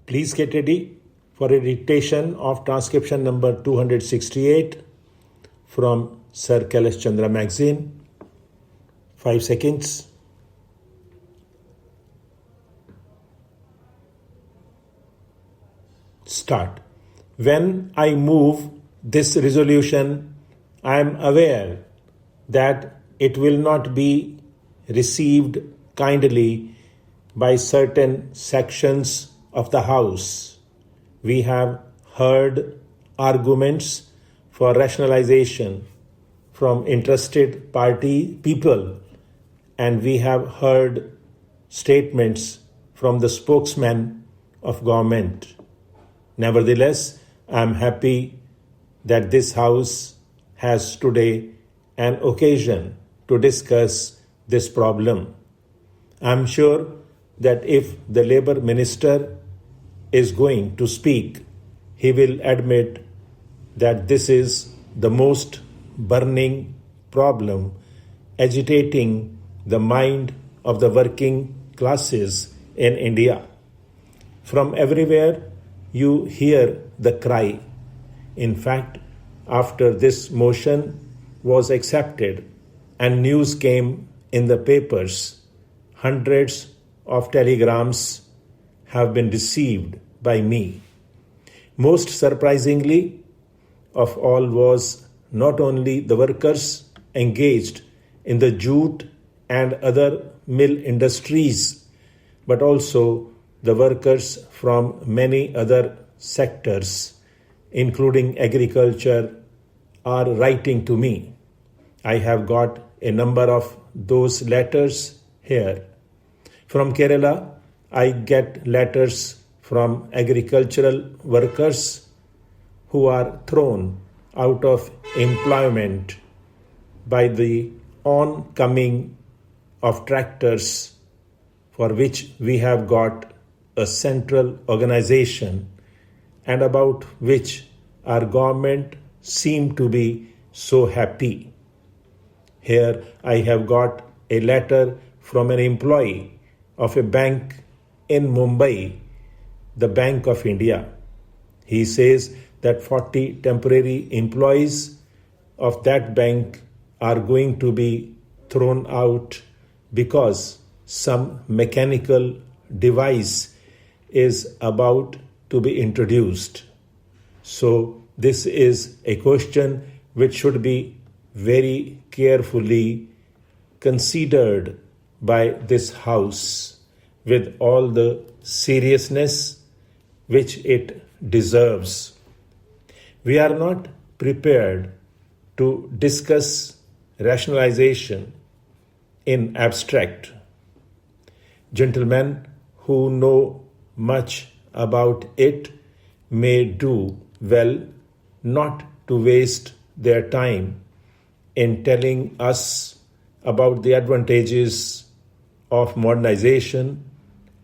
Please get ready for a dictation of transcription number 268 from Sir Kailash Chandra magazine. 5 seconds. Start. When I move this resolution, I am aware that it will not be received kindly by certain sections of the House. We have heard arguments for rationalization from interested party people, and we have heard statements from the spokesman of government. Nevertheless, I am happy that this House has today an occasion to discuss this problem. I am sure that if the Labour Minister is going to speak, he will admit that this is the most burning problem agitating the mind of the working classes in India. From everywhere, you hear the cry. In fact, after this motion was accepted and news came in the papers, hundreds of telegrams have been received by me. Most surprisingly of all was not only the workers engaged in the jute and other mill industries, but also the workers from many other sectors, including agriculture, are writing to me. I have got a number of those letters here. From Kerala, I get letters from agricultural workers who are thrown out of employment by the oncoming of tractors, for which we have got a central organization and about which our government seemed to be so happy. Here I have got a letter from an employee of a bank in Mumbai, the Bank of India. He says that 40 temporary employees of that bank are going to be thrown out because some mechanical device is about to be introduced. So this is a question which should be very carefully considered by this House with all the seriousness which it deserves. We are not prepared to discuss rationalization in abstract. Gentlemen who know much about it may do well not to waste their time in telling us about the advantages of modernization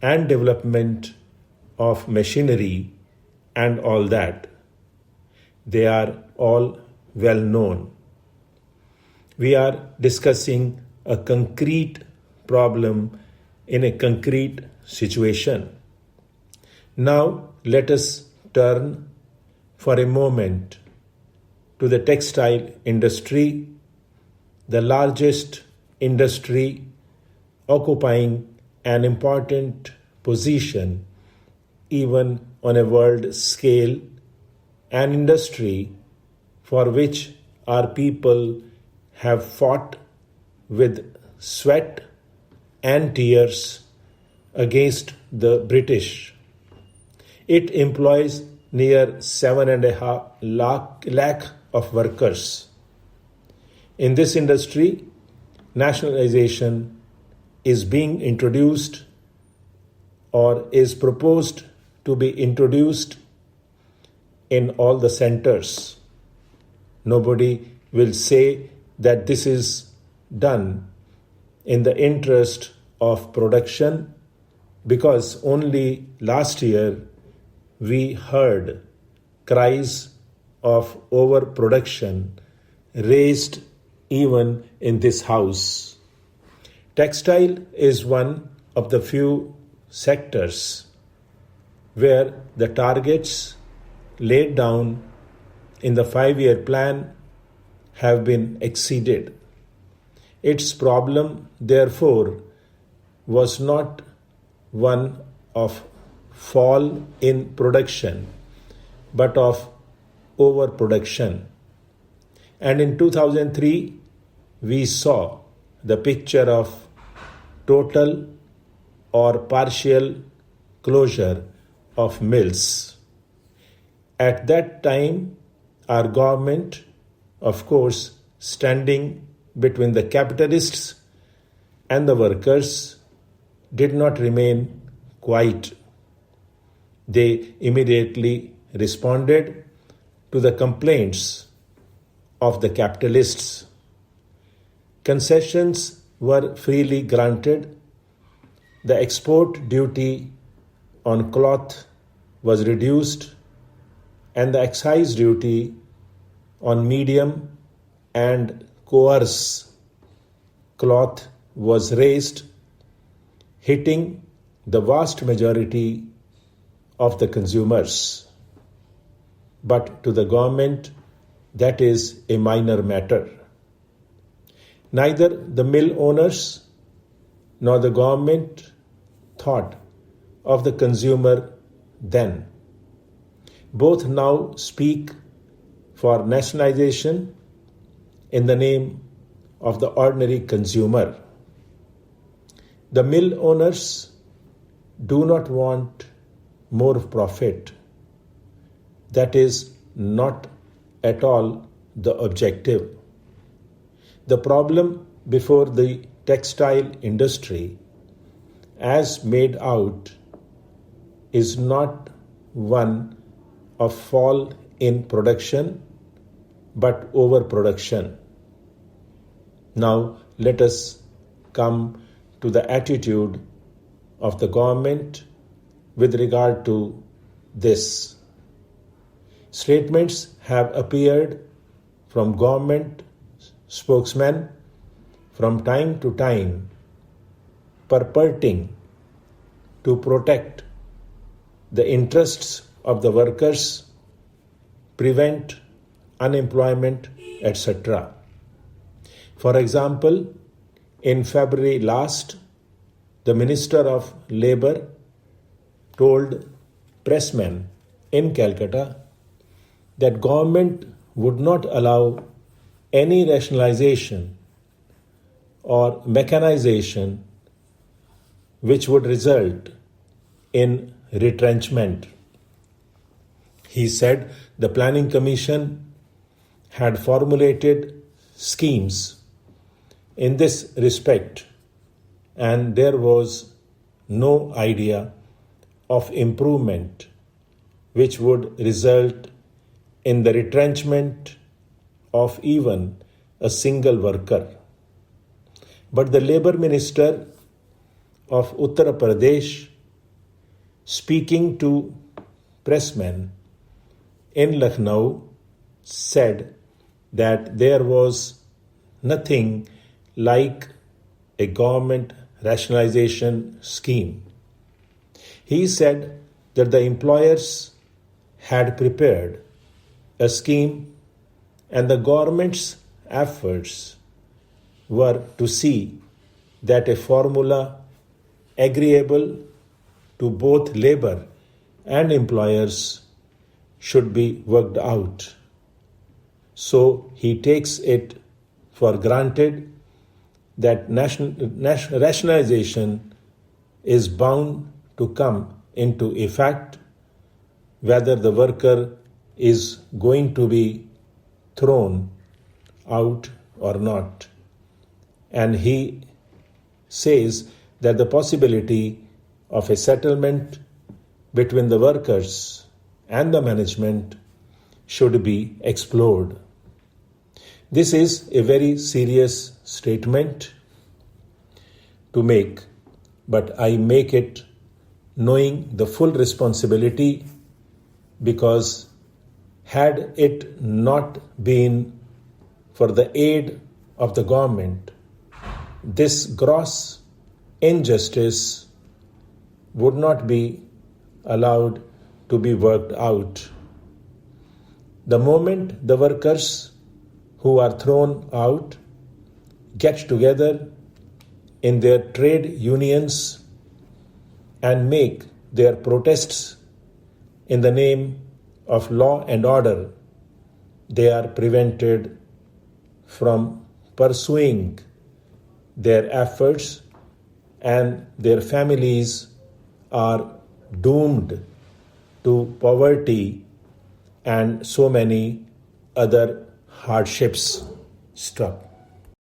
and development of machinery and all that. They are all well known. We are discussing a concrete problem in a concrete situation. Now let us turn for a moment to the textile industry, the largest industry occupying an important position even on a world scale, an industry for which our people have fought with sweat and tears against the British. It employs near 7.5 lakh of workers. In this industry, nationalization is being introduced or is proposed to be introduced in all the centers. Nobody will say that this is done in the interest of production, because only last year we heard cries of overproduction raised even in this house. Textile is one of the few sectors where the targets laid down in the 5-year plan have been exceeded. Its problem, therefore, was not one of fall in production, but of overproduction. And in 2003, we saw the picture of total or partial closure of mills. At that time, our government, of course, standing between the capitalists and the workers, did not remain quiet. They immediately responded to the complaints of the capitalists. Concessions were freely granted. The export duty on cloth was reduced, and the excise duty on medium and coarse cloth was raised, hitting the vast majority of the consumers. But to the government, that is a minor matter. Neither the mill owners nor the government thought of the consumer then. Both now speak for nationalization in the name of the ordinary consumer. The mill owners do not want more profit. That is not at all the objective. The problem before the textile industry, as made out, is not one of fall in production, but overproduction. Now let us come to the attitude of the government with regard to this. Statements have appeared from government spokesmen from time to time purporting to protect the interests of the workers, prevent unemployment, etc. For example, in February last, the Minister of Labour told pressmen in Calcutta that government would not allow any rationalization or mechanization which would result in retrenchment. He said the Planning Commission had formulated schemes in this respect, and there was no idea of improvement which would result in the retrenchment of even a single worker. But the Labour Minister of Uttar Pradesh, speaking to pressmen in Lucknow, said that there was nothing like a government rationalization scheme. He said that the employers had prepared a scheme and the government's efforts were to see that a formula agreeable to both labor and employers should be worked out. So he takes it for granted that rationalization is bound to come into effect whether the worker is going to be thrown out or not. And he says that the possibility of a settlement between the workers and the management should be explored. This is a very serious statement to make, but I make it knowing the full responsibility, because had it not been for the aid of the government, this gross injustice would not be allowed to be worked out. The moment the workers who are thrown out get together in their trade unions and make their protests in the name of law and order, they are prevented from pursuing their efforts, and their families are doomed to poverty and so many other hardships. Stop.